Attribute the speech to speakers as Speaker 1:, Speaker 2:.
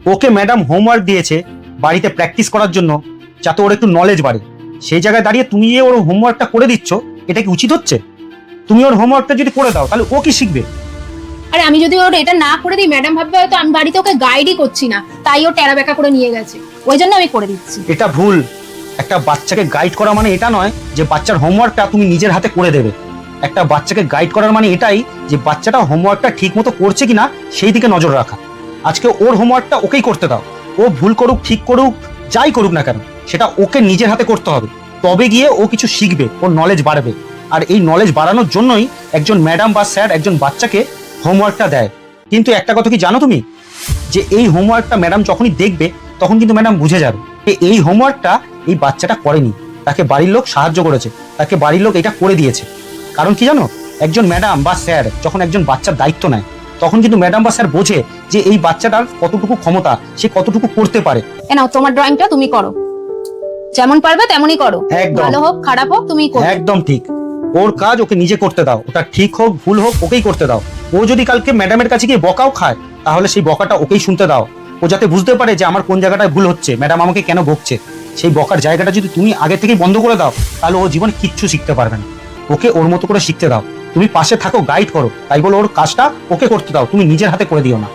Speaker 1: Okay madam homework দিয়েছে বাড়িতে practice করার জন্য, যাতে ওর একটু নলেজ বাড়ে। সেই জায়গায় দাঁড়িয়ে তুমি ওর হোমওয়ার্কটা করে দিচ্ছ, এটা কি উচিত হচ্ছে? তুমি ওর হোমওয়ার্কটা যদি করে দাও তাহলে ও কি শিখবে?
Speaker 2: আরে আমি যদি ওর এটা না করে দিই, ম্যাডাম ভাববে হয়তো আমি বাড়িতে ওকে গাইডই করছি না, তাই ও টেরা বেকা করে নিয়ে গেছে, ওই জন্য আমি করে দিচ্ছি।
Speaker 1: এটা ভুল। একটা বাচ্চাকে গাইড করা মানে এটা নয় যে বাচ্চার হোমওয়ার্কটা তুমি নিজের হাতে করে দেবে। একটা বাচ্চাকে গাইড করার মানে এটাই যে বাচ্চাটা হোমওয়ার্কটা ঠিক মতো করছে কিনা সেই দিকে নজর রাখা। আজকে ওর হোমওয়ার্কটা ওকেই করতে দাও। ও ভুল করুক ঠিক করুক যাই করুক না কেন, সেটা ওকে নিজের হাতে করতে হবে। তবে গিয়ে ও কিছু শিখবে, ওর নলেজ বাড়বে। আর এই নলেজ বাড়ানোর জন্যই একজন ম্যাডাম বা স্যার একজন বাচ্চাকে হোমওয়ার্কটা দেয়। কিন্তু একটা কথা কি জানো তুমি, যে এই হোমওয়ার্কটা ম্যাডাম যখনই দেখবে তখন কিন্তু ম্যাডাম বুঝে যাবে যে এই হোমওয়ার্কটা এই বাচ্চাটা করেনি, তাকে বাড়ির লোক সাহায্য করেছে, তাকে বাড়ির লোক এটা করে দিয়েছে। কারণ কি জানো, একজন ম্যাডাম বা স্যার যখন একজন বাচ্চার দায়িত্ব নেয় তখন কিন্তু ম্যাডাম বা স্যার বোঝে যে এই বাচ্চাটার কতটুকু ক্ষমতা, সে কতটুকু করতে পারে।
Speaker 2: এ নাও তোমার ড্রয়িংটা তুমি করো, যেমন পারবে তেমনই করো,
Speaker 1: একদম।
Speaker 2: ভালো হোক খারাপ হোক তুমি করো।
Speaker 1: একদম ঠিক। ওর কাজ ওকে নিজে করতে দাও, ওটা ঠিক হোক ভুল হোক ওকেই করতে দাও। ও যদি কালকে ম্যাডামের কাছে গিয়ে বকাও খায় তাহলে সেই বকাটা ওকেই শুনতে দাও। ও যাতে বুঝতে পারে যে আমার কোন জায়গাটায় ভুল হচ্ছে, ম্যাডাম আমাকে কেন বকছে। সেই বকার জায়গাটা যদি তুমি আগে থেকেই বন্ধ করে দাও তাহলে ও জীবনে কিচ্ছু শিখতে পারবে না। ওকে ওর মতো করে শিখতে দাও, তুমি পাশে থাকো, গাইড করো, তাই বলে ওর কাজটা ওকে করতে দাও, তুমি নিজের হাতে করে দিও না।